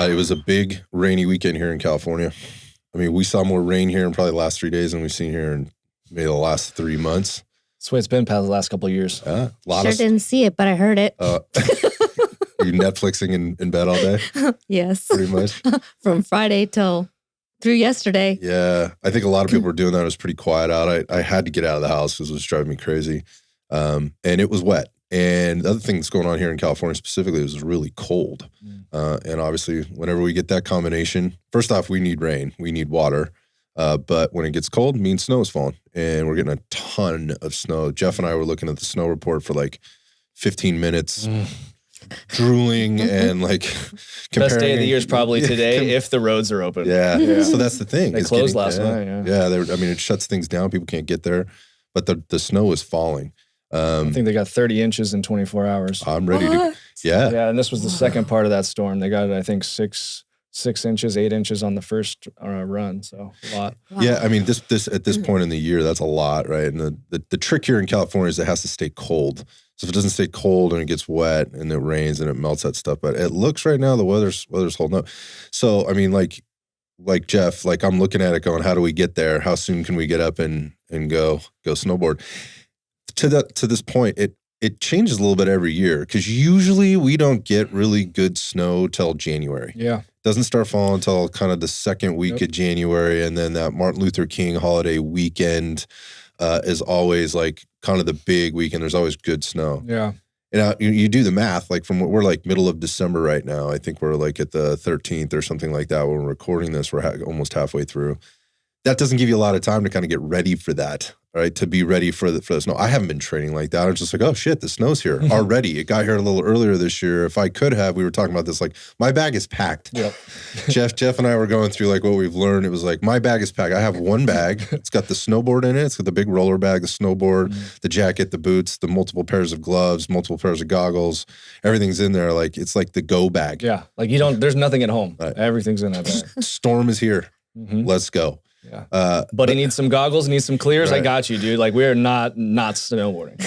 It was a big rainy weekend here in California. I mean, we saw more rain here in probably the last 3 days than we've seen here in maybe the last 3 months. That's the way it's been past the last couple of years. Didn't see it, but I heard it. You Netflixing in bed all day? Yes. Pretty much. From Friday till through yesterday. Yeah. I think a lot of people were doing that. It was pretty quiet out. I had to get out of the house because it was driving me crazy. And it was wet. And the other thing that's going on here in California specifically is it's really cold. And obviously, whenever we get that combination, first off, we need rain. We need water. But when it gets cold, it means snow is falling. And we're getting a ton of snow. Jeff and I were looking at the snow report for like 15 minutes, drooling and like comparing. Best day of the year is probably today if the roads are open. Yeah. So that's the thing. They closed last night. Yeah. I mean, it shuts things down. People can't get there. But the snow is falling. I think they got 30 inches in 24 hours. I'm ready to. Yeah. Yeah. And this was the second part of that storm. They got, I think, 6 inches, 8 inches on the first run. So a lot. Wow. Yeah. I mean, this at this point in the year, that's a lot, right? And the trick here in California is it has to stay cold. So if it doesn't stay cold and it gets wet and it rains and it melts that stuff, but it looks right now the weather's holding up. So I mean, like Jeff, like I'm looking at it going, how do we get there? How soon can we get up and go snowboard? To this point, it changes a little bit every year because usually we don't get really good snow till January. Yeah. Doesn't start falling until kind of the second week of January, and then that Martin Luther King holiday weekend is always like kind of the big weekend. There's always good snow. Yeah. And you do the math, like from what we're like middle of December right now. I think we're like at the 13th or something like that when we're recording this. We're almost halfway through. That doesn't give you a lot of time to kind of get ready for that, right? To be ready for the snow. I haven't been training like that. I'm just like, oh shit, the snow's here already. It got here a little earlier this year. If I could have, we were talking about this, like my bag is packed. Yep. Jeff and I were going through like what we've learned. It was like, my bag is packed. I have one bag. It's got the snowboard in it. It's got the big roller bag, the snowboard, the jacket, the boots, the multiple pairs of gloves, multiple pairs of goggles. Everything's in there. Like it's like the go bag. Yeah. Like there's nothing at home. Right. Everything's in that bag. Storm is here. Let's go. Yeah. But he needs some goggles, needs some clears. Right. I got you, dude. Like we're not snowboarding.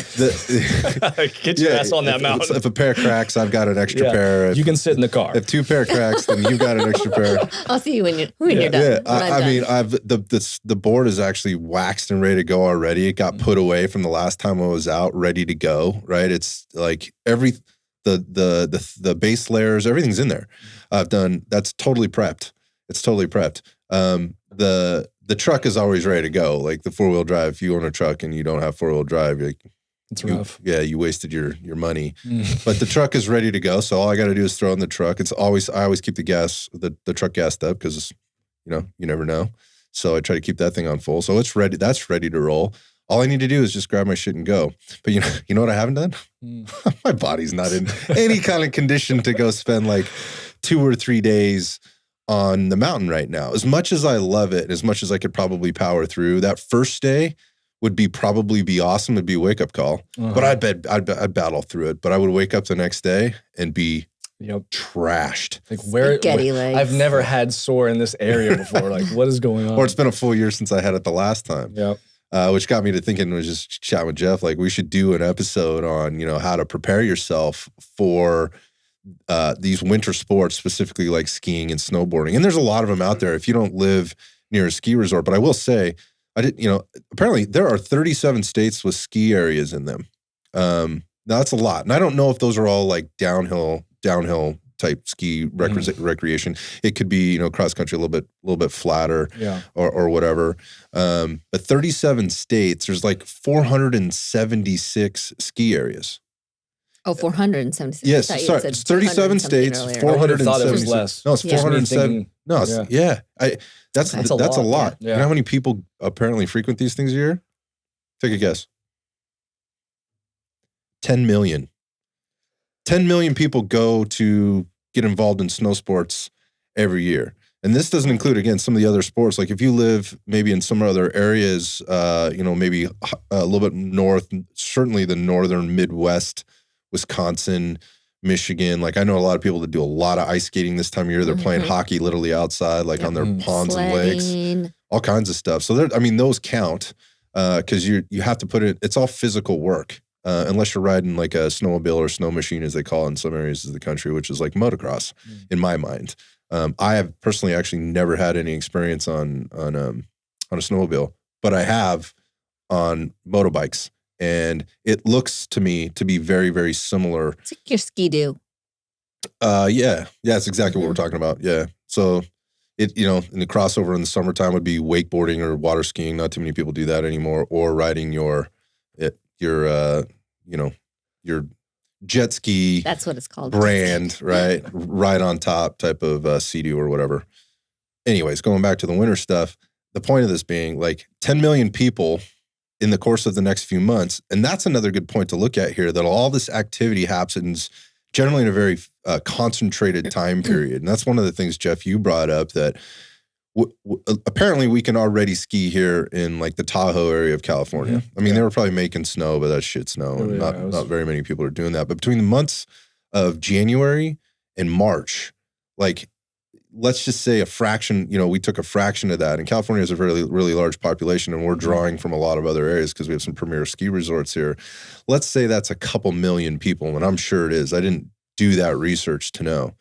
Get your ass on that mountain. If a pair cracks, I've got an extra pair. You can sit in the car. If 2 pair cracks, then you've got an extra pair. I'll see you when you're done. Yeah. I mean, the board is actually waxed and ready to go already. It got put away from the last time I was out, ready to go. Right. It's like the base layers, everything's in there. That's totally prepped. It's totally prepped. The truck is always ready to go. Like the 4-wheel drive, if you own a truck and you don't have 4-wheel drive, it's rough. You wasted your money. But the truck is ready to go. So all I got to do is throw in the truck. I always keep the truck gassed up because, you never know. So I try to keep that thing on full. So it's ready. That's ready to roll. All I need to do is just grab my shit and go. But you know what I haven't done? My body's not in any kind of condition to go spend like 2 or 3 days on the mountain right now. As much as I love it, as much as I could probably power through, that first day would probably be awesome. It'd be a wake up call, but I'd battle through it. But I would wake up the next day and be trashed. Like where legs. I've never had sore in this area before. Like what is going on? Or it's been a full year since I had it the last time. Yeah. Which got me to thinking, was just chatting with Jeff, like we should do an episode on, how to prepare yourself for these winter sports, specifically like skiing and snowboarding. And there's a lot of them out there if you don't live near a ski resort. But I will say, apparently there are 37 states with ski areas in them. Now that's a lot. And I don't know if those are all like downhill type ski recreation. It could be, cross country a little bit flatter or whatever. But 37 states, there's like 476 ski areas. Oh, 476. Yes, sorry. It's 37 states, 476. Thought it was less. No, it's 407. No, that's a lot. Yeah. You know how many people apparently frequent these things a year? Take a guess. 10 million. 10 million people go to get involved in snow sports every year. And this doesn't include, again, some of the other sports. Like if you live maybe in some other areas, maybe a little bit north, certainly the northern Midwest, Wisconsin, Michigan. Like I know a lot of people that do a lot of ice skating this time of year. They're playing hockey literally outside, like on their ponds and lakes, all kinds of stuff. So those count because you have to put it. It's all physical work unless you're riding like a snowmobile or snow machine, as they call it in some areas of the country, which is like motocross in my mind. I have personally actually never had any experience on a snowmobile, but I have on motorbikes, and it looks to me to be very, very similar. It's like your ski-doo. Yeah, it's exactly what we're talking about. Yeah, so it, in the crossover in the summertime would be wakeboarding or water skiing. Not too many people do that anymore, or riding your jet ski. That's what it's called. Brand, right? Right on top type of Sea-Doo or whatever. Anyways, going back to the winter stuff, the point of this being like 10 million people in the course of the next few months. And that's another good point to look at here, that all this activity happens generally in a very concentrated time period. And that's one of the things, Jeff, you brought up, that apparently we can already ski here in like the Tahoe area of California. I mean, they were probably making snow, but that's shit snow. And not very many people are doing that. But between the months of January and March, like, let's just say a fraction, we took a fraction of that. And California has a really, really large population, and we're drawing from a lot of other areas because we have some premier ski resorts here. Let's say that's a couple million people, and I'm sure it is. I didn't do that research to know.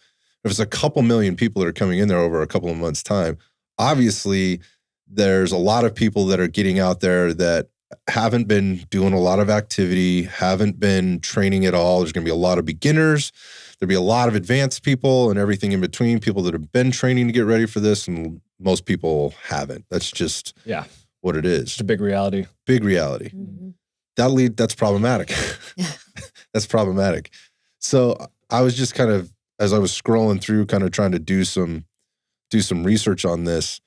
If it's a couple million people that are coming in there over a couple of months' time, obviously there's a lot of people that are getting out there that haven't been doing a lot of activity, haven't been training at all. There's going to be a lot of beginners. There'll be a lot of advanced people and everything in between, people that have been training to get ready for this, and most people haven't. That's just what it is. It's a big reality. Big reality. Mm-hmm. That's problematic. That's problematic. So I was just kind of, as I was scrolling through, kind of trying to do some research on this,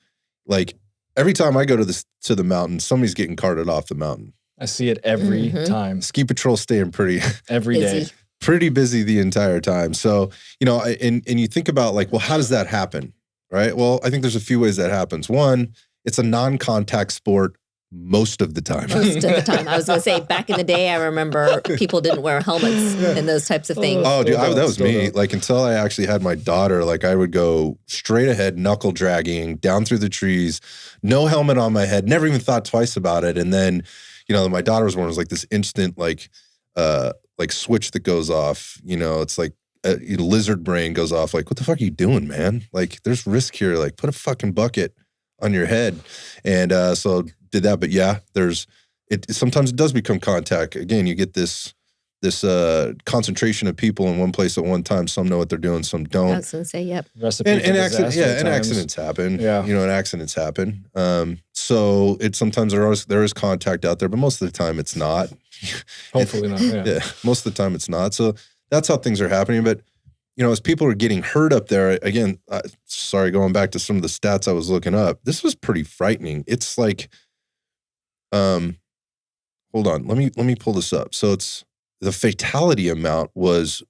like every time I go to the mountain, somebody's getting carted off the mountain. I see it every time. Ski patrol staying pretty every day. Pretty busy the entire time. So, and you think about like, well, how does that happen? Right? Well, I think there's a few ways that happens. One, it's a non-contact sport most of the time. Most of the time. I was going to say, back in the day, I remember people didn't wear helmets and those types of things. Oh, dude, that was me. Like, until I actually had my daughter, like, I would go straight ahead, knuckle dragging down through the trees, no helmet on my head, never even thought twice about it. And then, my daughter was born, it was like this instant, like switch that goes off. It's like a lizard brain goes off. Like, what the fuck are you doing, man? Like, there's risk here. Like, put a fucking bucket on your head. And so did that. But yeah, sometimes it does become contact. Again, you get this concentration of people in one place at one time. Some know what they're doing, some don't. I was going to say, yep. And accidents happen. Yeah. And accidents happen. So sometimes there is contact out there, but most of the time it's not. Hopefully not. Yeah. Most of the time it's not. So that's how things are happening. But as people are getting hurt up there, again, going back to some of the stats I was looking up, this was pretty frightening. It's like, hold on, let me pull this up. So it's the fatality amount was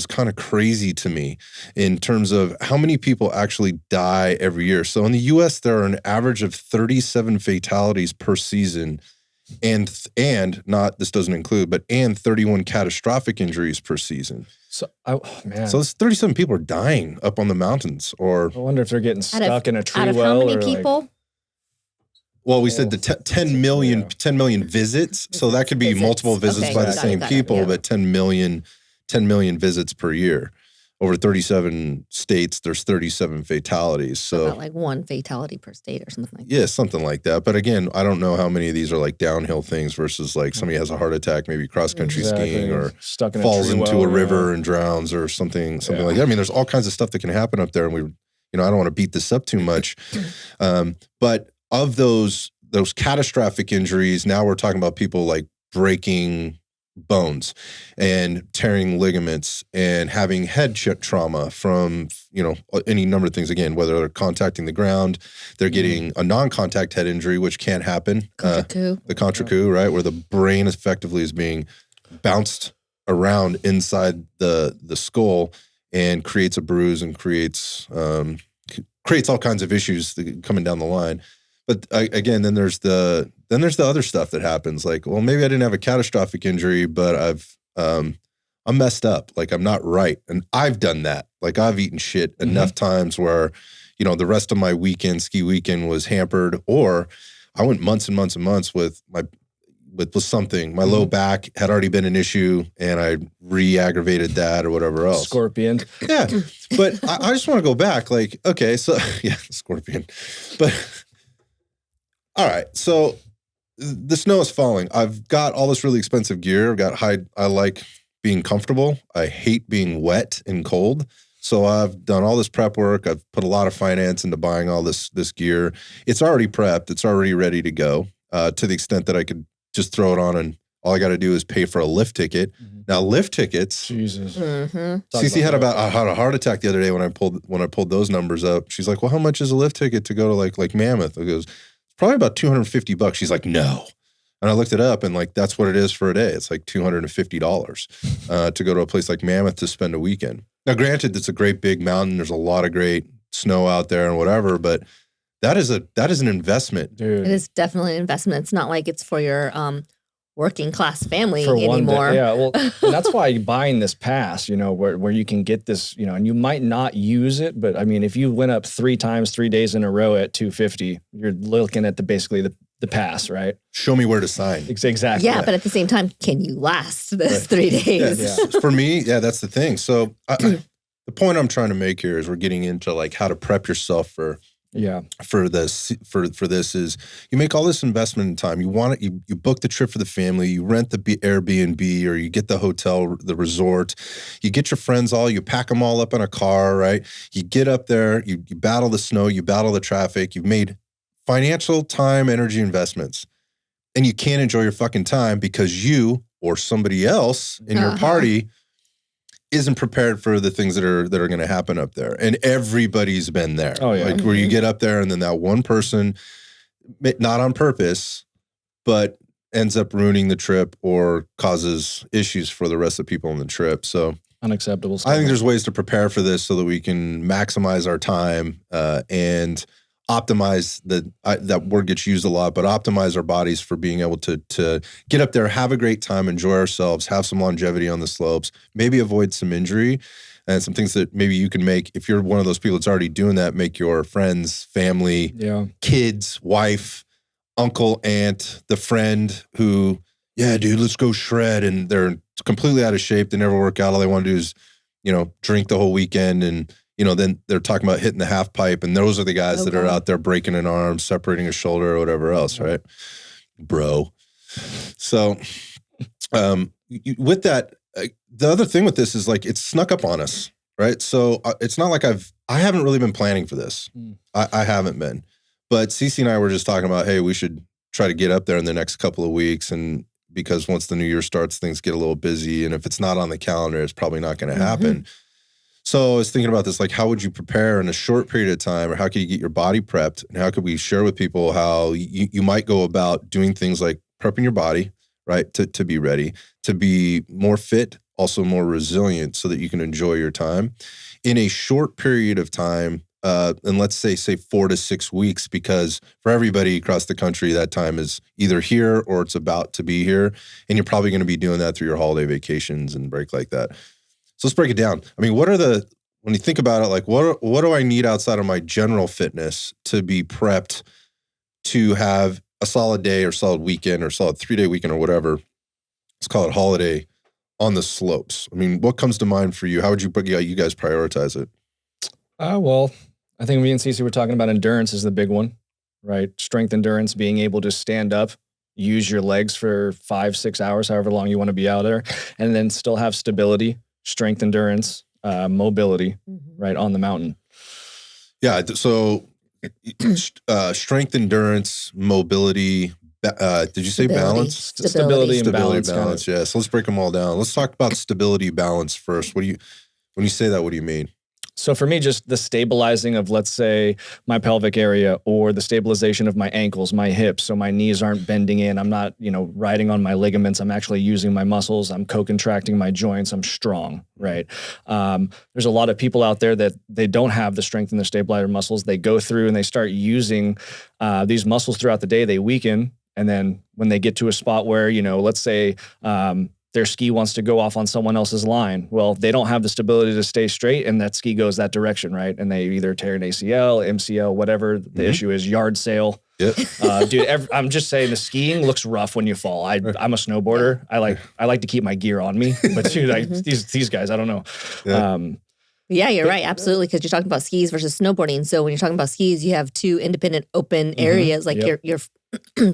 kind of crazy to me in terms of how many people actually die every year. So in the U.S., there are an average of 37 fatalities per season, and not, this doesn't include, but 31 catastrophic injuries per season. So, man. So this 37 people are dying up on the mountains, or I wonder if they're getting stuck in a tree out of well. How many people? Well, we said the 10 million visits. So that could be multiple visits by the same people, but 10 million visits per year. Over 37 states, there's 37 fatalities. So about like one fatality per state or something like that. Yeah, something like that. But again, I don't know how many of these are like downhill things versus like somebody has a heart attack, maybe cross-country skiing, or stuck in falls into a river and drowns or something like that. I mean, there's all kinds of stuff that can happen up there, and I don't want to beat this up too much. But of those catastrophic injuries, now we're talking about people like breaking bones and tearing ligaments and having head trauma from, any number of things. Again, whether they're contacting the ground, they're getting a non-contact head injury, which can happen. The contre coup, right? Where the brain effectively is being bounced around inside the skull and creates a bruise and creates all kinds of issues coming down the line. But again, then there's the other stuff that happens. Like, well, maybe I didn't have a catastrophic injury, but I'm messed up. Like, I'm not right, and I've done that. Like, I've eaten shit enough times where, the rest of my ski weekend was hampered, or I went months and months and months with with something. My low back had already been an issue, and I re-aggravated that or whatever else. Scorpion. Yeah, but I just want to go back. Like, okay, so yeah, scorpion. But all right, so the snow is falling. I've got all this really expensive gear. I've got I like being comfortable. I hate being wet and cold. So I've done all this prep work. I've put a lot of finance into buying all this gear. It's already prepped. It's already ready to go, to the extent that I could just throw it on and all I got to do is pay for a lift ticket. Now lift tickets. Jesus. Cece had a heart attack the other day when I pulled those numbers up. She's like, "Well, how much is a lift ticket to go to like Mammoth?" I goes, "It's probably about $250." She's like, "No." And I looked it up, and like that's what it is for a day. It's like $250 to go to a place like Mammoth to spend a weekend. Now, granted, it's a great big mountain. There's a lot of great snow out there and whatever, but that is an investment, dude. It is definitely an investment. It's not like it's for your working class family for anymore. One day. Yeah, well, and that's why buying this pass, where you can get this, and you might not use it, but I mean, if you went up 3 times, 3 days in a row at $250, you're looking at basically the pass, right? Show me where to sign. Exactly. Yeah, but at the same time, can you last this 3 days? Yeah. For me, that's the thing. So the point I'm trying to make here is we're getting into like how to prep yourself for this is you make all this investment in time. You want it, you book the trip for the family, you rent the Airbnb or you get the hotel, the resort, you get your friends you pack them all up in a car, right? You get up there, you battle the snow, you battle the traffic, you've made financial time, energy investments, and you can't enjoy your fucking time because you or somebody else in your party isn't prepared for the things that are going to happen up there. And everybody's been there. Oh, yeah. Like where you get up there and then that one person, not on purpose, but ends up ruining the trip or causes issues for the rest of the people on the trip. So unacceptable stuff. I think there's ways to prepare for this so that we can maximize our time and optimize that word gets used a lot, but optimize our bodies for being able to get up there, have a great time, enjoy ourselves, have some longevity on the slopes, maybe avoid some injury and some things that maybe you can make. If you're one of those people that's already doing that, make your friends, family, kids, wife, uncle, aunt, the friend who, yeah, dude, let's go shred. And they're completely out of shape. They never work out. All they want to do is, drink the whole weekend and, then they're talking about hitting the half pipe, and those are the guys that are out there breaking an arm, separating a shoulder, or whatever else, right? Bro. So, with that, the other thing with this is like it's snuck up on us, right? So it's not like I haven't really been planning for this. I haven't been, but Cece and I were just talking about, hey, we should try to get up there in the next couple of weeks, and because once the new year starts, things get a little busy, and if it's not on the calendar, it's probably not going to happen. So I was thinking about this, like, how would you prepare in a short period of time, or how could you get your body prepped? And how could we share with people how you might go about doing things like prepping your body, right, to be ready, to be more fit, also more resilient so that you can enjoy your time in a short period of time, and let's say 4 to 6 weeks, because for everybody across the country, that time is either here or it's about to be here. And you're probably going to be doing that through your holiday vacations and break like that. So let's break it down. I mean, when you think about it, like what do I need outside of my general fitness to be prepped to have a solid day or solid weekend or solid 3-day weekend or whatever, let's call it holiday, on the slopes? I mean, what comes to mind for you? How would you guys prioritize it? Well, I think me and Cece were talking about endurance is the big one, right? Strength endurance, being able to stand up, use your legs for 5-6 hours, however long you want to be out there, and then still have stability. Strength, endurance, mobility, right, on the mountain. Yeah, so strength, endurance, mobility, did you say balance? Stability and balance. Kind of. Yeah, so let's break them all down. Let's talk about stability, balance first. When you say that, what do you mean? So for me, just the stabilizing of, let's say, my pelvic area, or the stabilization of my ankles, my hips, so my knees aren't bending in. I'm not, riding on my ligaments. I'm actually using my muscles. I'm co-contracting my joints. I'm strong, right? There's a lot of people out there that they don't have the strength in their stabilizer muscles. They go through and they start using these muscles throughout the day. They weaken. And then when they get to a spot where, let's say, their ski wants to go off on someone else's line. Well, they don't have the stability to stay straight, and that ski goes that direction, right? And they either tear an ACL, MCL, whatever the issue is, yard sale. Yep. Dude, I'm just saying the skiing looks rough when you fall. I'm a snowboarder. I like to keep my gear on me, but dude, these guys, I don't know. Yeah. Yeah, you're right. Absolutely. Because you're talking about skis versus snowboarding. So when you're talking about skis, you have two independent open areas, like your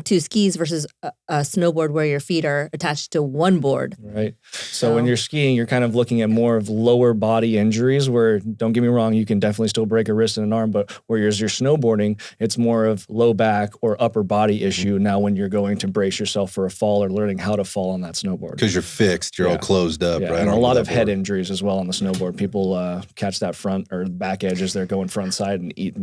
two skis versus a snowboard where your feet are attached to one board. Right. So when you're skiing, you're kind of looking at more of lower body injuries where, don't get me wrong, you can definitely still break a wrist and an arm, but whereas you're snowboarding, it's more of low back or upper body issue now when you're going to brace yourself for a fall or learning how to fall on that snowboard. Because you're fixed, you're all closed up, right? And a lot of head injuries as well on the snowboard. People catch that front or back edge as they're going front side and eat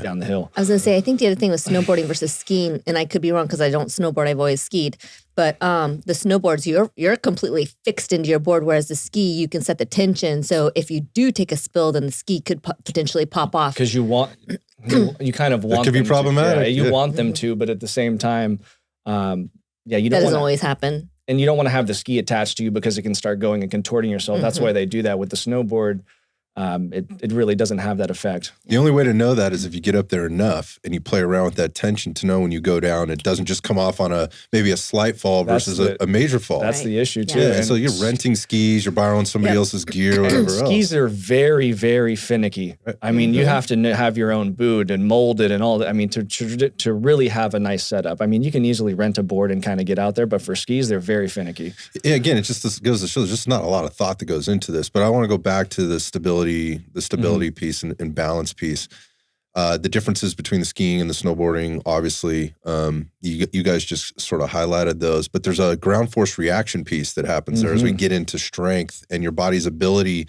down the hill. I was going to say, I think the other thing with snowboarding versus skiing, and I could be wrong because I don't snowboard, I've always skied, but the snowboards, you're completely fixed into your board, whereas the ski, you can set the tension. So if you do take a spill, then the ski could potentially pop off. Because you kind of want it could be problematic. You want them to, but at the same time, you don't that doesn't always happen. And you don't want to have the ski attached to you because it can start going and contorting yourself. That's why they do that with the snowboard. It really doesn't have that effect. The only way to know that is if you get up there enough and you play around with that tension to know when you go down, it doesn't just come off on maybe a slight fall versus a major fall. That's the issue too. Yeah, so you're renting skis, you're borrowing somebody else's gear, or whatever else. Skis are very, very finicky. I mean, you have to have your own boot and mold it and all that. I mean, to really have a nice setup. I mean, you can easily rent a board and kind of get out there, but for skis, they're very finicky. Yeah, again, it just goes to show there's just not a lot of thought that goes into this. But I want to go back to the stability piece and balance piece. The differences between the skiing and the snowboarding, obviously, you guys just sort of highlighted those, but there's a ground force reaction piece that happens there as we get into strength and your body's ability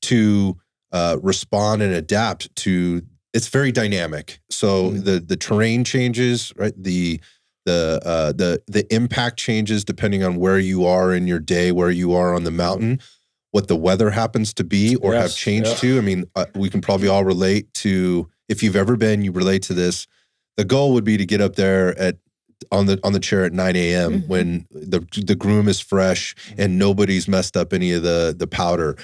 to respond and adapt to, it's very dynamic. So the terrain changes, right? The impact changes depending on where you are in your day, where you are on the mountain, what the weather happens to be or have changed to. I mean, we can probably all relate to, if you've ever been, you relate to this. The goal would be to get up there on the chair at 9 a.m. when the groom is fresh and nobody's messed up any of the powder.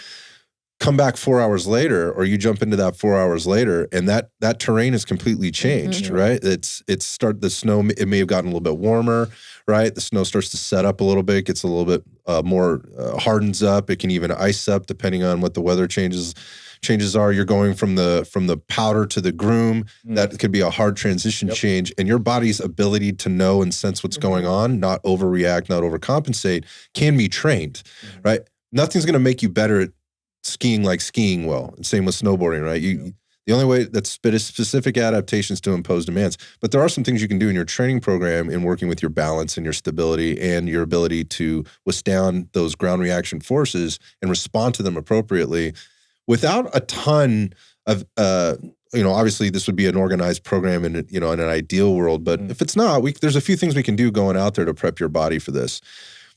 Come back 4 hours later, or you jump into that 4 hours later, and that terrain is completely changed, right? The snow, it may have gotten a little bit warmer, right? The snow starts to set up a little bit, gets a little bit more hardens up. It can even ice up depending on what the weather changes are. You're going from the powder to the groom. That could be a hard transition change, and your body's ability to know and sense what's going on, not overreact, not overcompensate, can be trained, right? Nothing's going to make you better at skiing like skiing well. And same with snowboarding, right? The only way that's specific adaptations to impose demands. But there are some things you can do in your training program in working with your balance and your stability and your ability to withstand those ground reaction forces and respond to them appropriately without a ton of, obviously this would be an organized program in an ideal world. But if it's not, there's a few things we can do going out there to prep your body for this.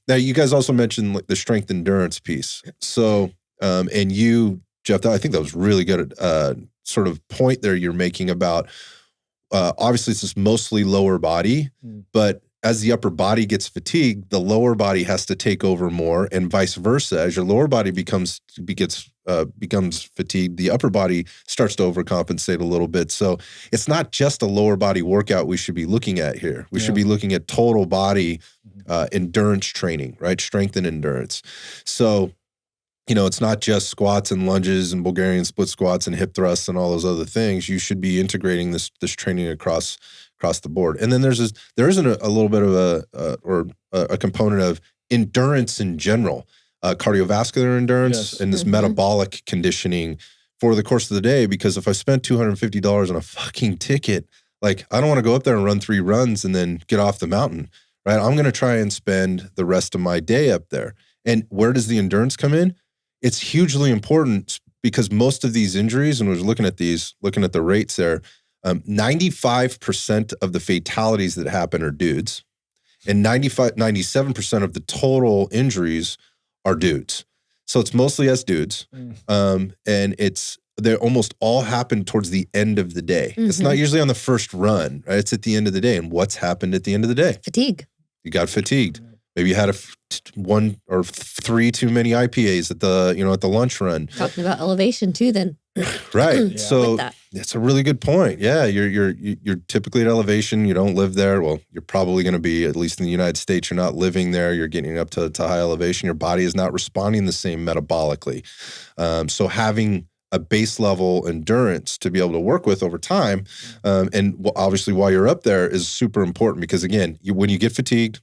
Now, you guys also mentioned the strength endurance piece. So, and you, Jeff, I think that was really good sort of point there you're making about, obviously it's just mostly lower body, but as the upper body gets fatigued, the lower body has to take over more, and vice versa. As your lower body becomes fatigued, the upper body starts to overcompensate a little bit. So it's not just a lower body workout we should be looking at here. We should be looking at total body endurance training, right? Strength and endurance. So, it's not just squats and lunges and Bulgarian split squats and hip thrusts and all those other things. You should be integrating this training across the board. And then there isn't a little bit of a component of endurance in general, cardiovascular endurance and this metabolic conditioning for the course of the day. Because if I spent $250 on a fucking ticket, like I don't want to go up there and run 3 runs and then get off the mountain, right? I'm going to try and spend the rest of my day up there. And where does the endurance come in? It's hugely important because most of these injuries, and we're looking at the rates there, 95% of the fatalities that happen are dudes, and 97% of the total injuries are dudes. So it's mostly us dudes, and they almost all happen towards the end of the day. It's not usually on the first run, right? It's at the end of the day. And what's happened at the end of the day? Fatigue. You got fatigued. Maybe you had 1 or 3 too many IPAs at the lunch run. Talking about elevation too, then. Right. Yeah. So With that. that's a really good point. Yeah, you're typically at elevation. You don't live there. Well, you're probably going to be, at least in the United States, you're not living there. You're getting up to high elevation. Your body is not responding the same metabolically. So having a base level endurance to be able to work with over time, and obviously while you're up there is super important because again, when you get fatigued,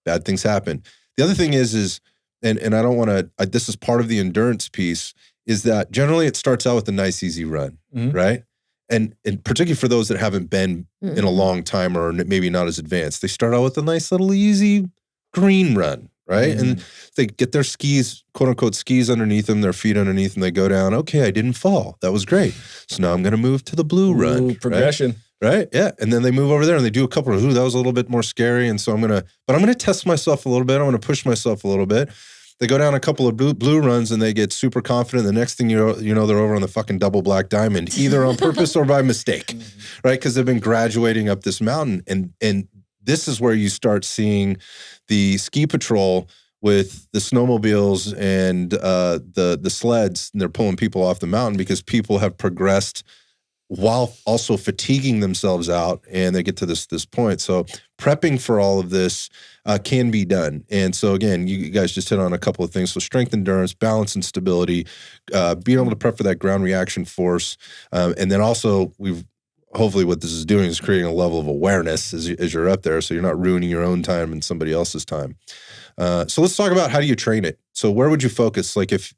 bad things happen. The other thing is, and I don't want to. This is part of the endurance piece. Is that generally it starts out with a nice, easy run, right? And particularly for those that haven't been in a long time or maybe not as advanced, they start out with a nice little easy green run, right? And they get their skis, quote unquote, skis underneath them, their feet underneath, and they go down. Okay, I didn't fall. That was great. So now I'm going to move to the blue run. Progression. Right? Yeah. And then they move over there and they do a couple of, that was a little bit more scary. And so I'm going to test myself a little bit. I'm going to push myself a little bit. They go down a couple of blue runs and they get super confident. The next thing you know, they're over on the fucking double black diamond, either on purpose or by mistake, right? Because they've been graduating up this mountain. And this is where you start seeing the ski patrol with the snowmobiles and the sleds, and they're pulling people off the mountain because people have progressed while also fatiguing themselves out, and they get to this point. So prepping for all of this can be done. And so again, you guys just hit on a couple of things. So strength, endurance, balance, and stability, being able to prep for that ground reaction force. And then also hopefully what this is doing is creating a level of awareness as you're up there, so you're not ruining your own time and somebody else's time. So let's talk about how do you train it? So where would you focus? Like if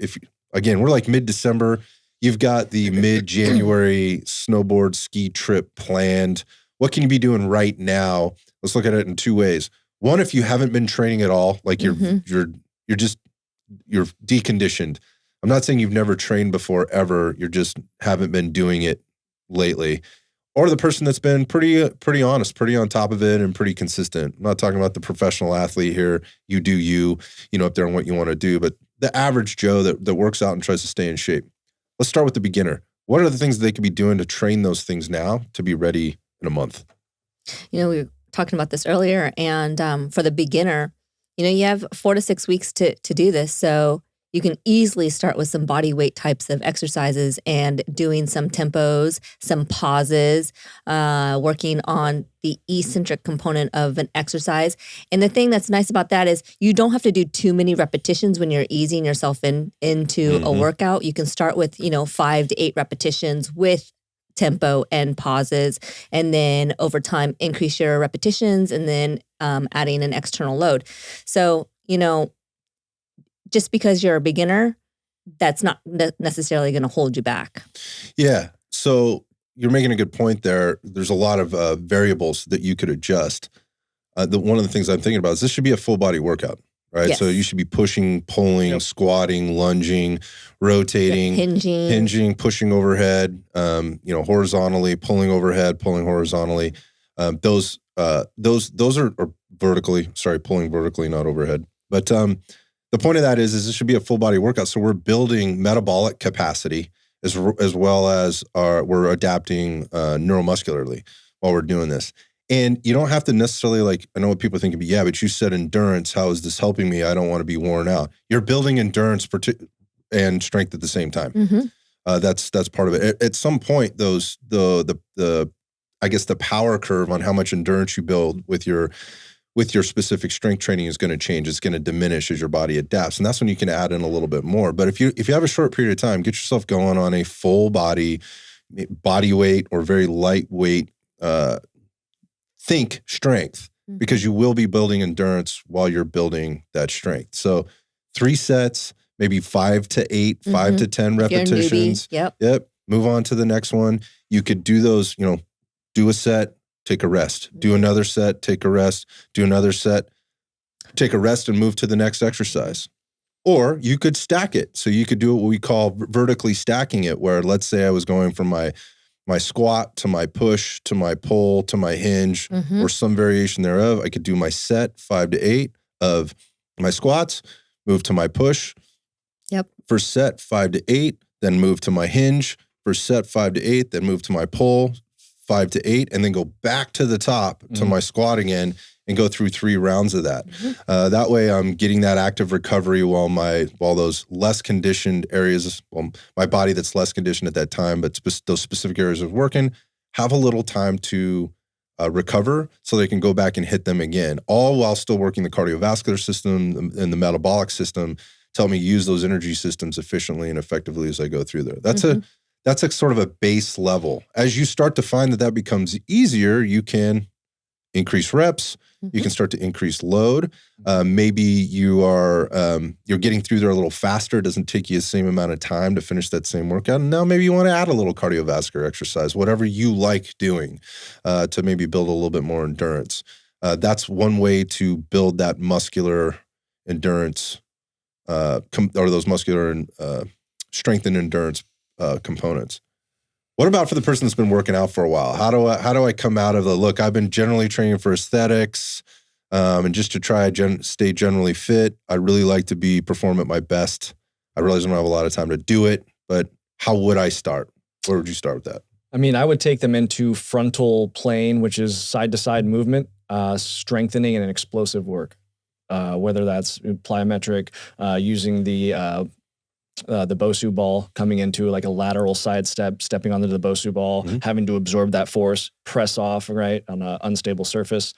again, we're like mid-December, you've got the mid-January snowboard ski trip planned. What can you be doing right now? Let's look at it in two ways. One, if you haven't been training at all, like you're deconditioned. I'm not saying you've never trained before ever. You just haven't been doing it lately. Or the person that's been pretty honest, pretty on top of it, and pretty consistent. I'm not talking about the professional athlete here. You do you up there and what you want to do. But the average Joe that works out and tries to stay in shape. Let's start with the beginner. What are the things that they could be doing to train those things now to be ready in a month? We were talking about this earlier, and for the beginner, you have 4 to 6 weeks to do this. So you can easily start with some body weight types of exercises and doing some tempos, some pauses, working on the eccentric component of an exercise. And the thing that's nice about that is you don't have to do too many repetitions when you're easing yourself into a workout. You can start with, 5 to 8 repetitions with tempo and pauses, and then over time increase your repetitions, and then adding an external load. So, just because you're a beginner, that's not necessarily going to hold you back. Yeah. So you're making a good point there. There's a lot of variables that you could adjust. One of the things I'm thinking about is this should be a full body workout, right? Yes. So you should be pushing, pulling, squatting, lunging, rotating, hinging, pushing overhead, horizontally, pulling overhead, pulling horizontally. Those are vertically, pulling vertically, not overhead. But the point of that is this should be a full body workout. So we're building metabolic capacity as well as we're adapting neuromuscularly while we're doing this. And you don't have to necessarily I know what people think of, but you said endurance. How is this helping me? I don't want to be worn out. You're building endurance and strength at the same time. Mm-hmm. That's part of it. At some point, the power curve on how much endurance you build with your specific strength training is going to change. It's going to diminish as your body adapts. And that's when you can add in a little bit more. But if you have a short period of time, get yourself going on a full body weight or very lightweight, think strength, because you will be building endurance while you're building that strength. So 3 sets, maybe 5 to 8, 5 to 10 repetitions. Yep. Move on to the next one. You could do those, do a set, take a rest, do another set, take a rest, do another set, take a rest, and move to the next exercise. Or you could stack it. So you could do what we call vertically stacking it, where let's say I was going from my squat to my push to my pull to my hinge, or some variation thereof. I could do my set 5 to 8 of my squats, move to my push. Yep. First set 5 to 8, then move to my hinge. First set 5 to 8, then move to my pull. 5 to 8, and then go back to the top to my squat again and go through 3 rounds of that. That way I'm getting that active recovery while those less conditioned areas, my body that's less conditioned at that time, but those specific areas of working, have a little time to recover so they can go back and hit them again, all while still working the cardiovascular system and the metabolic system to help me use those energy systems efficiently and effectively as I go through there. That's a sort of a base level. As you start to find that becomes easier, you can increase reps. You can start to increase load. Maybe you're getting through there a little faster. It doesn't take you the same amount of time to finish that same workout. And now maybe you want to add a little cardiovascular exercise, whatever you like doing, to maybe build a little bit more endurance. That's one way to build that muscular endurance, or those muscular and strength and endurance components. What about for the person that's been working out for a while? How do I come out of the look? I've been generally training for aesthetics, and just to try stay generally fit. I really like to perform at my best. I realize I don't have a lot of time to do it, but how would I start? Where would you start with that? I mean, I would take them into frontal plane, which is side to side movement, strengthening and explosive work. Whether that's plyometric, using the Bosu ball, coming into like a lateral side step, stepping onto the Bosu ball, having to absorb that force, press off, right, on an unstable surface.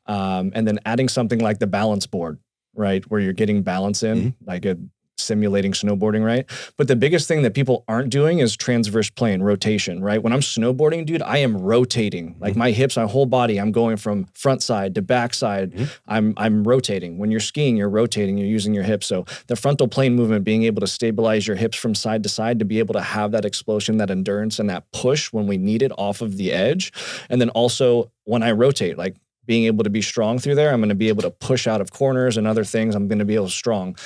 And then adding something like the balance board, right, where you're getting balance in, like simulating snowboarding, right? But the biggest thing that people aren't doing is transverse plane, rotation, right? When I'm snowboarding, dude, I am rotating. Like my hips, my whole body, I'm going from front side to back side. I'm rotating. When you're skiing, you're rotating, you're using your hips. So the frontal plane movement, being able to stabilize your hips from side to side to be able to have that explosion, that endurance, and that push when we need it off of the edge. And then also when I rotate, like being able to be strong through there, I'm going to be able to push out of corners and other things. I'm going to be able to strong.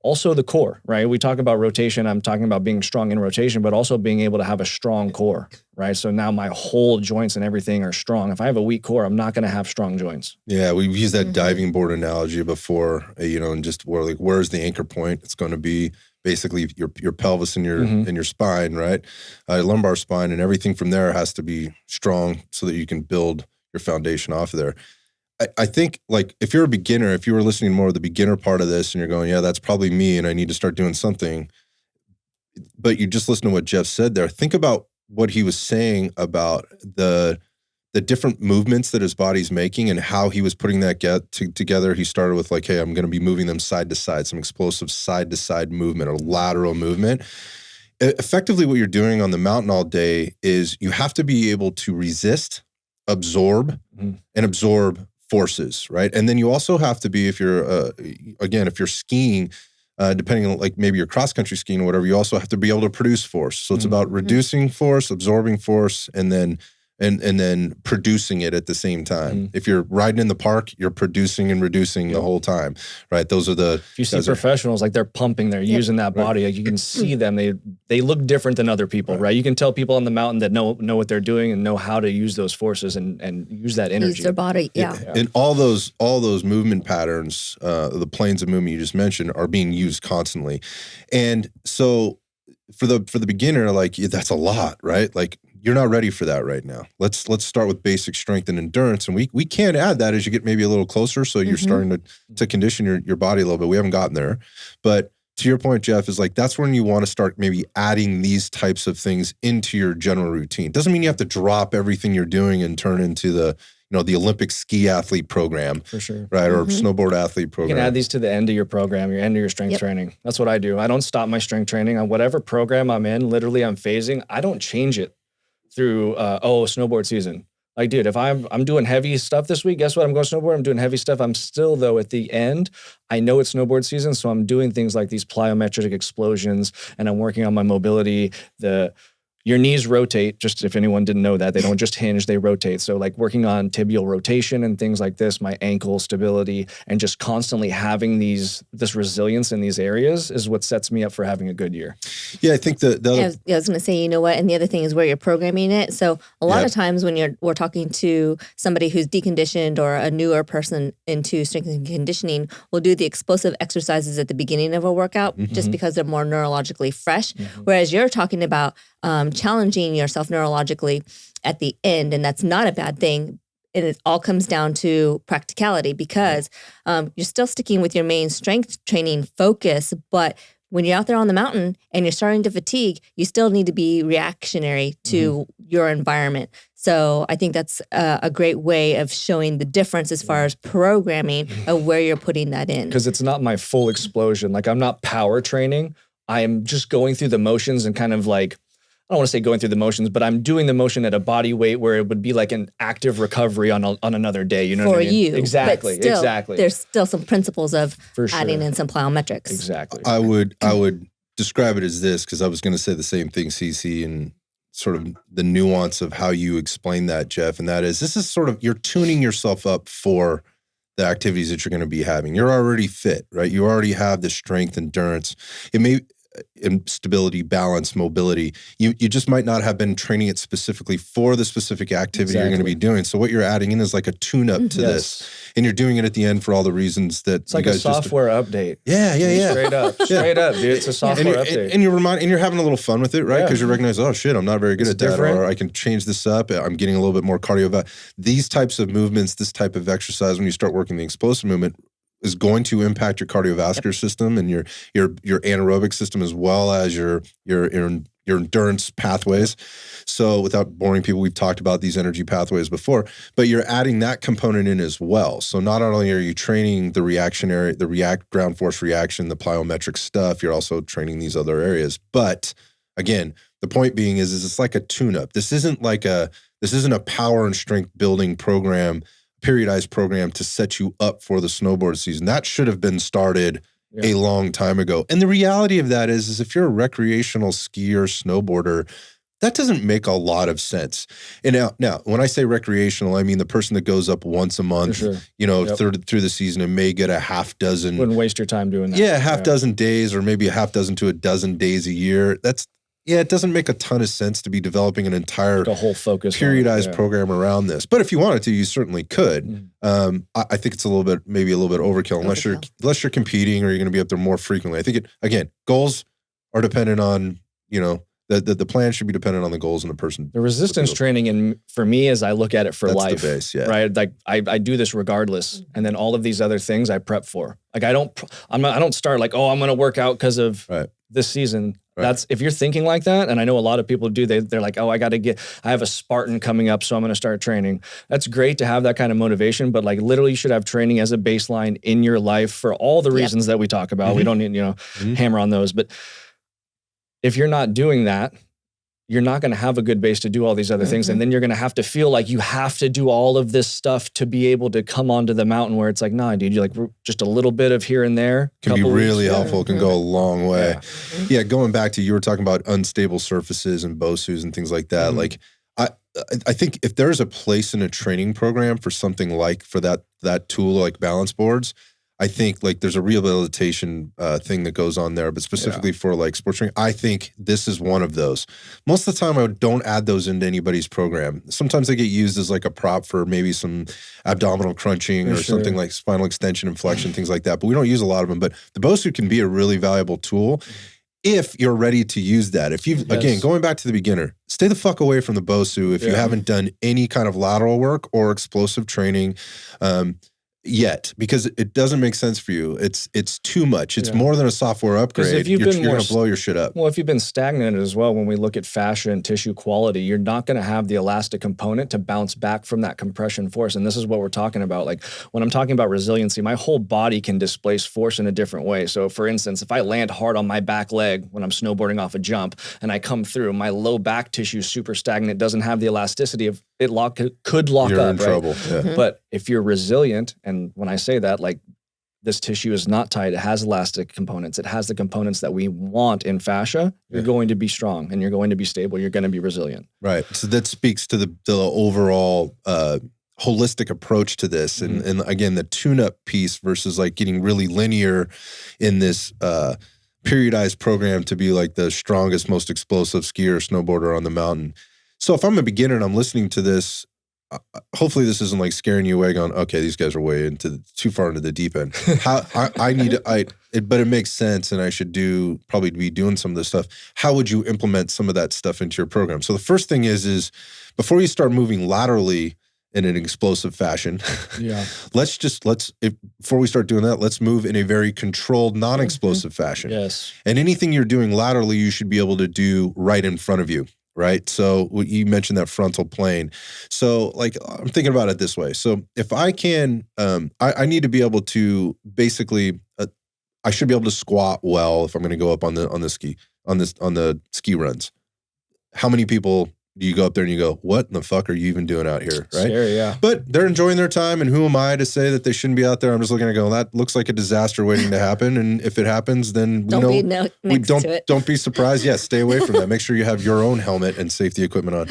Also the core, right? We talk about rotation. I'm talking about being strong in rotation, but also being able to have a strong core, right? So now my whole joints and everything are strong. If I have a weak core, I'm not going to have strong joints. Yeah, we've used that diving board analogy before, and just where's the anchor point? It's going to be basically your pelvis and your spine, right? Lumbar spine, and everything from there has to be strong so that you can build your foundation off of there. I think, like, if you're a beginner, if you were listening more of the beginner part of this and you're going, yeah, that's probably me and I need to start doing something, but you just listen to what Jeff said there, think about what he was saying about the different movements that his body's making and how he was putting that together. He started with like, hey, I'm going to be moving them side to side, some explosive side to side movement or lateral movement. Effectively, what you're doing on the mountain all day is you have to be able to resist, absorb, and absorb forces, right? And then you also have to be, if you're skiing, depending on like maybe you're cross-country skiing or whatever, you also have to be able to produce force. So it's about reducing force, absorbing force, and then producing it at the same time. If you're riding in the park, you're producing and reducing the whole time, right? Those are the... If you see professionals, like they're pumping, they're using that body. Like you can see them. They look different than other people, right? You can tell people on the mountain that know what they're doing and know how to use those forces and use that energy. Use their body, And all those movement patterns, the planes of movement you just mentioned, are being used constantly. And so for the beginner, like that's a lot, right? Like you're not ready for that right now. Let's start with basic strength and endurance, and we can add that as you get maybe a little closer. So you're starting to condition your body a little bit. We haven't gotten there, but to your point, Jeff, is like that's when you want to start maybe adding these types of things into your general routine. Doesn't mean you have to drop everything you're doing and turn into the Olympic ski athlete program, for sure, right? Or snowboard athlete program. You can add these to the end of your program, your end of your strength training. That's what I do. I don't stop my strength training on whatever program I'm in. Literally, I'm phasing. I don't change it through snowboard season. Like, dude, if I'm doing heavy stuff this week, guess what? I'm going snowboard. I'm doing heavy stuff. I'm still, though, at the end, I know it's snowboard season, so I'm doing things like these plyometric explosions, and I'm working on my mobility. Your knees rotate, just if anyone didn't know that. They don't just hinge, they rotate. So like working on tibial rotation and things like this, my ankle stability, and just constantly having this resilience in these areas is what sets me up for having a good year. Yeah, I think I was going to say, you know what? And the other thing is where you're programming it. So a lot of times when we're talking to somebody who's deconditioned or a newer person into strength and conditioning, we'll do the explosive exercises at the beginning of a workout just because they're more neurologically fresh. Whereas you're talking about challenging yourself neurologically at the end, and that's not a bad thing. and it all comes down to practicality because you're still sticking with your main strength training focus, but when you're out there on the mountain and you're starting to fatigue, you still need to be reactionary to your environment. So I think that's a great way of showing the difference as far as programming of where you're putting that in. Because it's not my full explosion. Like I'm not power training. I am just going through the motions and kind of like, I don't want to say going through the motions, but I'm doing the motion at a body weight where it would be like an active recovery on another day. You know what I mean? For you. Exactly. But still, exactly. there's still some principles of For sure. adding in some plyometrics. Exactly. I would describe it as this, because I was going to say the same thing, CC, and sort of the nuance of how you explain that, Jeff. And that is, this is sort of, you're tuning yourself up for the activities that you're going to be having. You're already fit, right? You already have the strength, endurance. It may, and stability, balance, mobility. You just might not have been training it specifically for the specific activity you're going to be doing. So what you're adding in is like a tune-up to this. And you're doing it at the end for all the reasons that it's like a software update. Yeah. Straight up, dude. It's a software update. And you're having a little fun with it, right? Because you recognize, oh shit, I'm not very good at that, or I can change this up. I'm getting a little bit more cardio. These types of movements, this type of exercise, when you start working the explosive movement, is going to impact your cardiovascular system and your anaerobic system, as well as your endurance pathways. So without boring people, we've talked about these energy pathways before, but you're adding that component in as well. So not only are you training the ground force reaction, the plyometric stuff, you're also training these other areas. But again, the point being is it's like a tune-up. This isn't a power and strength building program, periodized program to set you up for the snowboard season. That should have been started a long time ago. And the reality of that is if you're a recreational skier, snowboarder, that doesn't make a lot of sense. And now when I say recreational, I mean the person that goes up once a month, through the season and may get a half dozen. Wouldn't waste your time doing that. Yeah, half dozen days, or maybe a half dozen to a dozen days a year. It doesn't make a ton of sense to be developing an entire like a whole focus periodized program around this. But if you wanted to, you certainly could. I think it's maybe a little bit overkill unless you're competing or you're going to be up there more frequently. I think goals are dependent on, the plan should be dependent on the goals and the person. The resistance training, and for me, as I look at it for life, the base, right? Like I do this regardless, and then all of these other things I prep for. Like I don't start like, oh, I'm going to work out because of this season. Right. That's if you're thinking like that, and I know a lot of people do. They're like, oh, I have a Spartan coming up, so I'm going to start training. That's great to have that kind of motivation, but like literally, you should have training as a baseline in your life for all the reasons that we talk about. We don't need hammer on those, but if you're not doing that, you're not going to have a good base to do all these other things. And then you're going to have to feel like you have to do all of this stuff to be able to come onto the mountain, where it's like, nah, dude, you're like just a little bit of here and there. Can be really helpful, can go a long way. Yeah, going back to, you were talking about unstable surfaces and BOSUs and things like that. Like I think if there's a place in a training program for something like for that tool, like balance boards, I think like there's a rehabilitation thing that goes on there, but specifically for like sports training, I think this is one of those. Most of the time I don't add those into anybody's program. Sometimes they get used as like a prop for maybe some abdominal crunching or something like spinal extension and flexion, things like that. But we don't use a lot of them. But the BOSU can be a really valuable tool if you're ready to use that. If you've, again, going back to the beginner, stay the fuck away from the BOSU if you haven't done any kind of lateral work or explosive training yet, because it doesn't make sense for you. It's too much. It's more than a software upgrade. You're going to blow your shit up. Well, if you've been stagnant as well, when we look at fascia and tissue quality, you're not going to have the elastic component to bounce back from that compression force. And this is what we're talking about. Like when I'm talking about resiliency, my whole body can displace force in a different way. So for instance, if I land hard on my back leg when I'm snowboarding off a jump and I come through, my low back tissue is super stagnant, doesn't have the elasticity of it could lock you're up. In trouble. Yeah. But if you're resilient, and when I say that, like this tissue is not tight, it has elastic components, it has the components that we want in fascia, you're going to be strong and you're going to be stable, you're going to be resilient. Right. So that speaks to the overall holistic approach to this. And again, the tune-up piece versus like getting really linear in this periodized program to be like the strongest, most explosive skier or snowboarder on the mountain. So if I'm a beginner and I'm listening to this, hopefully this isn't like scaring you away going, okay, these guys are way too far into the deep end. But it makes sense, and I should probably be doing some of this stuff. How would you implement some of that stuff into your program? So the first thing is before you start moving laterally in an explosive fashion. Yeah. Before we start doing that, let's move in a very controlled, non-explosive fashion. Yes. And anything you're doing laterally, you should be able to do right in front of you, right? So you mentioned that frontal plane. So like, I'm thinking about it this way. So if I can, I need to be able to basically, I should be able to squat well if I'm going to go up on the ski runs. How many people do you go up there and you go, what in the fuck are you even doing out here, right? Scary, yeah. But they're enjoying their time, and who am I to say that they shouldn't be out there? I'm just looking at it going, that looks like a disaster waiting to happen, and if it happens, then don't be surprised. Yes, stay away from that. Make sure you have your own helmet and safety equipment on.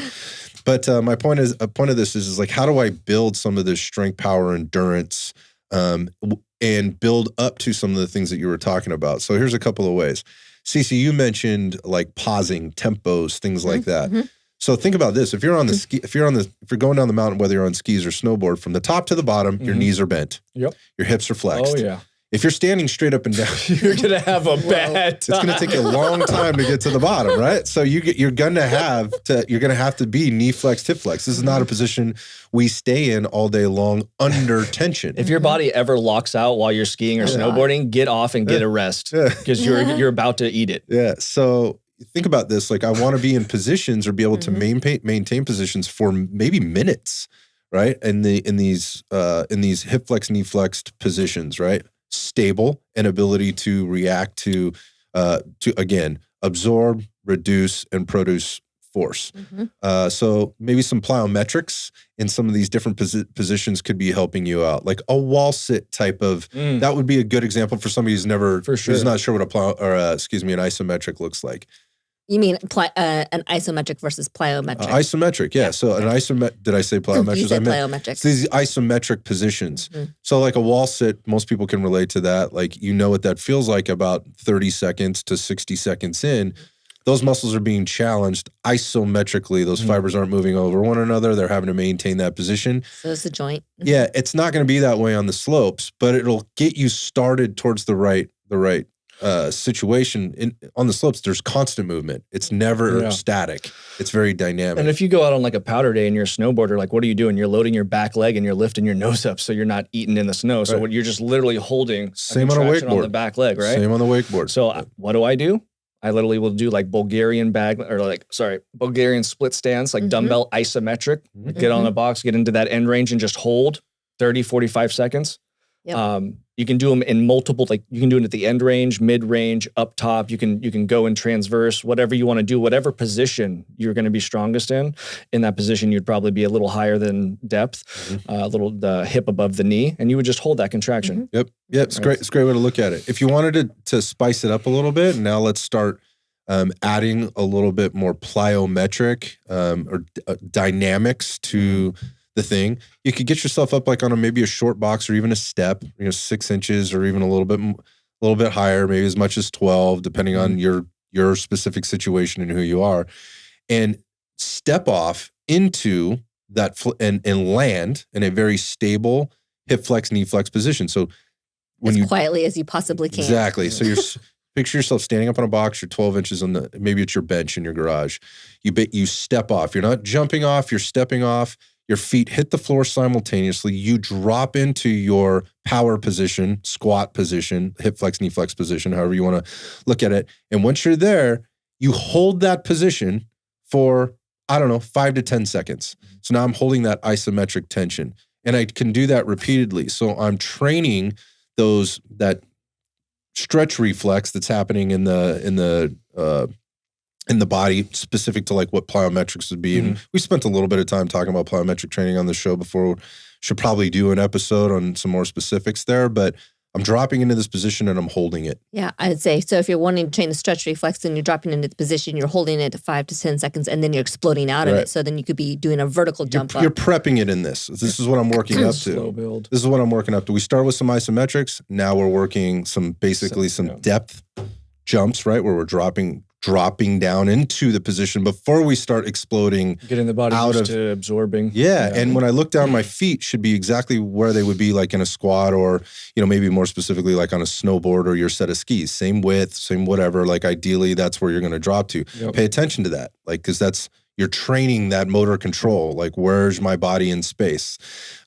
But my point of this is like, how do I build some of this strength, power, endurance, and build up to some of the things that you were talking about? So here's a couple of ways. Cece, you mentioned like pausing, tempos, things like that. Mm-hmm. So think about this: if you're on the ski, if you're going down the mountain, whether you're on skis or snowboard, from the top to the bottom, your knees are bent. Yep. Your hips are flexed. Oh yeah. If you're standing straight up and down, you're gonna have a bad time. It's gonna take you a long time to get to the bottom, right? So you're gonna have to be knee flexed, hip flexed. This is not a position we stay in all day long under tension. If your body ever locks out while you're skiing or snowboarding, get off and get a rest because you're about to eat it. Yeah. So think about this. Like, I want to be in positions or be able to maintain positions for maybe minutes, right? In these hip flex, knee flexed positions, right? Stable and ability to react to again, absorb, reduce, and produce force. So maybe some plyometrics in some of these different positions could be helping you out. Like a wall sit type of, that would be a good example for somebody who's who's not sure what an isometric looks like. You mean an isometric versus plyometric? Isometric, yeah. So an isometric, did I say plyometric? You said plyometric. So these isometric positions. So like a wall sit, most people can relate to that. Like, you know what that feels like about 30 seconds to 60 seconds in. Those muscles are being challenged isometrically. Those fibers aren't moving over one another. They're having to maintain that position. So it's a joint. Yeah, it's not going to be that way on the slopes, but it'll get you started towards the right situation. On the slopes, there's constant movement. It's never static. It's very dynamic. And if you go out on like a powder day and you're a snowboarder, like, what are you doing? You're loading your back leg and you're lifting your nose up so you're not eating in the snow. So you're just literally holding same on a wakeboard on the back leg, right? Same on the wakeboard. So what do? I literally will do like Bulgarian split stance, like dumbbell isometric. Get on the box, get into that end range and just hold 30, 45 seconds. Yep. You can do them in multiple, like you can do it at the end range, mid range, up top. You can go in transverse, whatever you want to do, whatever position you're going to be strongest in that position, you'd probably be a little higher than depth, the hip above the knee, and you would just hold that contraction. Yep. It's great. It's a great way to look at it. If you wanted to spice it up a little bit, now let's start adding a little bit more plyometric or dynamics to the thing. You could get yourself up like on maybe a short box or even a step, 6 inches or even a little bit higher, maybe as much as 12, depending on your specific situation and who you are, and step off into that and land in a very stable hip flex, knee flex position. So when as quietly as you possibly can. Exactly. So you're picture yourself standing up on a box. You're 12 inches on maybe it's your bench in your garage. You step off. You're not jumping off. You're stepping off. Your feet hit the floor simultaneously. You drop into your power position, squat position, hip flex, knee flex position, however you want to look at it. And once you're there, you hold that position for, 5 to 10 seconds. So now I'm holding that isometric tension. And I can do that repeatedly. So I'm training that stretch reflex that's happening in the body, specific to like what plyometrics would be. And we spent a little bit of time talking about plyometric training on the show before. Should probably do an episode on some more specifics there, but I'm dropping into this position and I'm holding it. Yeah, I'd say, so if you're wanting to train the stretch reflex and you're dropping into the position, you're holding it 5 to 10 seconds and then you're exploding out of it. So then you could be doing a vertical jump up. You're prepping it in this. This is what I'm working up to. Slow build. This is what I'm working up to. We start with some isometrics. Now we're working some depth jumps, right? Where we're dropping down into the position before we start exploding. Getting the body used to absorbing. Yeah. And when I look down, my feet should be exactly where they would be like in a squat or, maybe more specifically like on a snowboard or your set of skis. Same width, same whatever. Like ideally that's where you're going to drop to. Yep. Pay attention to that. Like, cause that's, you're training that motor control, like where's my body in space?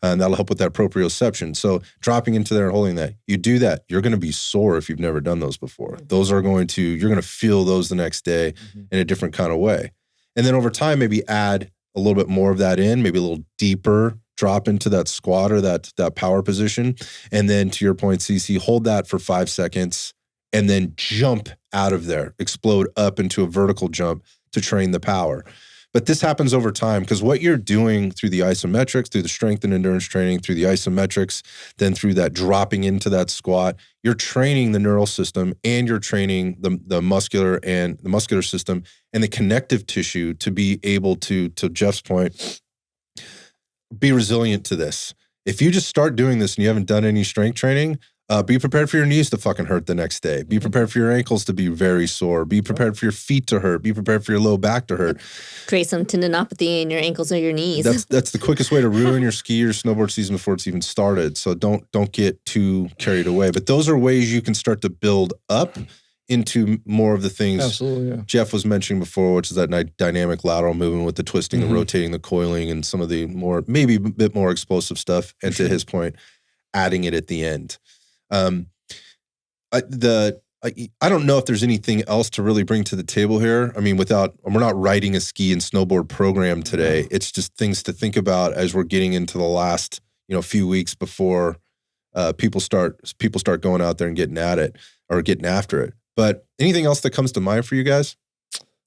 And that'll help with that proprioception. So dropping into there and holding that, you do that, you're going to be sore if you've never done those before. Those are you're going to feel those the next day in a different kind of way. And then over time, maybe add a little bit more of that in, maybe a little deeper drop into that squat or that power position. And then to your point, CC, hold that for 5 seconds and then jump out of there, explode up into a vertical jump to train the power. But this happens over time because what you're doing through the isometrics, through the strength and endurance training, through the isometrics, then through that dropping into that squat, you're training the neural system and you're training the muscular system and the connective tissue to be able to Jeff's point, be resilient to this. If you just start doing this and you haven't done any strength training, be prepared for your knees to fucking hurt the next day. Be prepared for your ankles to be very sore. Be prepared for your feet to hurt. Be prepared for your low back to hurt. Create some tendinopathy in your ankles or your knees. That's the quickest way to ruin your ski or snowboard season before it's even started. So don't get too carried away. But those are ways you can start to build up into more of the things Jeff was mentioning before, which is that dynamic lateral movement with the twisting, the rotating, the coiling, and some of the maybe a bit more explosive stuff. And to his point, adding it at the end. I don't know if there's anything else to really bring to the table here. I mean, we're not writing a ski and snowboard program today. It's just things to think about as we're getting into the last, few weeks before people start going out there and getting at it or getting after it. But anything else that comes to mind for you guys?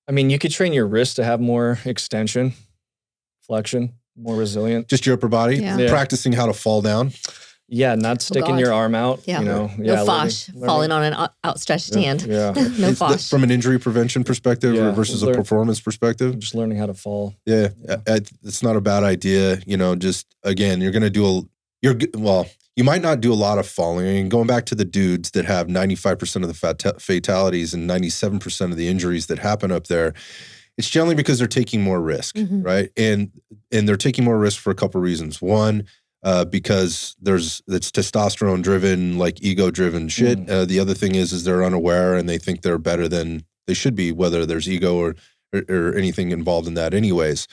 I mean, you could train your wrist to have more extension, flexion, more resilient. Just your upper body, practicing how to fall down. Yeah, not sticking your arm out. Yeah. No fosh, falling on an outstretched hand. Yeah. No fosh. From an injury prevention perspective versus a performance perspective? Just learning how to fall. Yeah. It's not a bad idea. Just, again, you're going to you might not do a lot of falling. I mean, going back to the dudes that have 95% of the fatalities and 97% of the injuries that happen up there, it's generally because they're taking more risk, right? And they're taking more risk for a couple of reasons. One, because it's testosterone driven, like ego driven shit. The other thing is they're unaware and they think they're better than they should be, whether there's ego or anything involved in that anyways.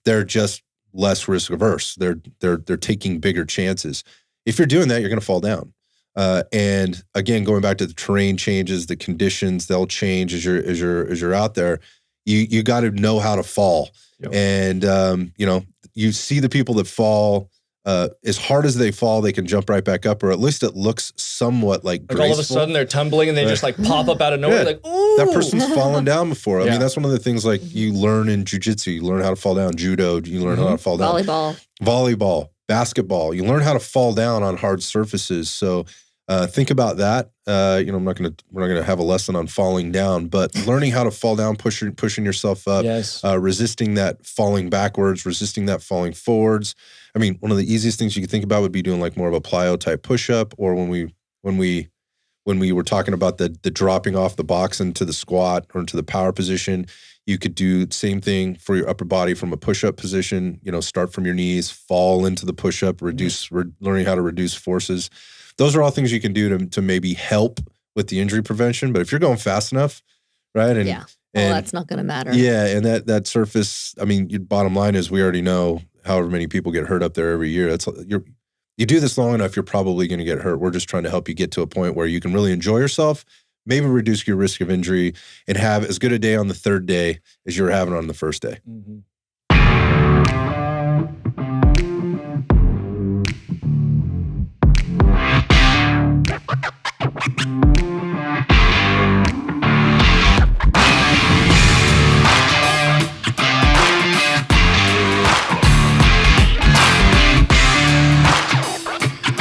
They're just less risk averse. They're taking bigger chances. If you're doing that, you're going to fall down. And again, going back to the terrain changes, the conditions, they'll change as you're out there. You got to know how to fall. Yep. And, you see the people that fall, as hard as they fall, they can jump right back up, or at least it looks somewhat like graceful. All of a sudden they're tumbling and they just pop up out of nowhere. Like, ooh. That person's fallen down before. I mean, that's one of the things you learn in jiu-jitsu. You learn how to fall down. Judo, you learn how to fall down. Volleyball, basketball. You learn how to fall down on hard surfaces. So think about that. We're not gonna have a lesson on falling down, but learning how to fall down, pushing yourself up, resisting that falling backwards, resisting that falling forwards. I mean, one of the easiest things you could think about would be doing more of a plyo type push-up, or when we were talking about the dropping off the box into the squat or into the power position, you could do the same thing for your upper body from a push-up position. Start from your knees, fall into the push-up, learning how to reduce forces. Those are all things you can do to maybe help with the injury prevention. But if you're going fast enough, right? And that's not going to matter. Yeah, and that surface. I mean, your bottom line is we already know however many people get hurt up there every year. You do this long enough, you're probably going to get hurt. We're just trying to help you get to a point where you can really enjoy yourself, maybe reduce your risk of injury, and have as good a day on the third day as you're having on the first day.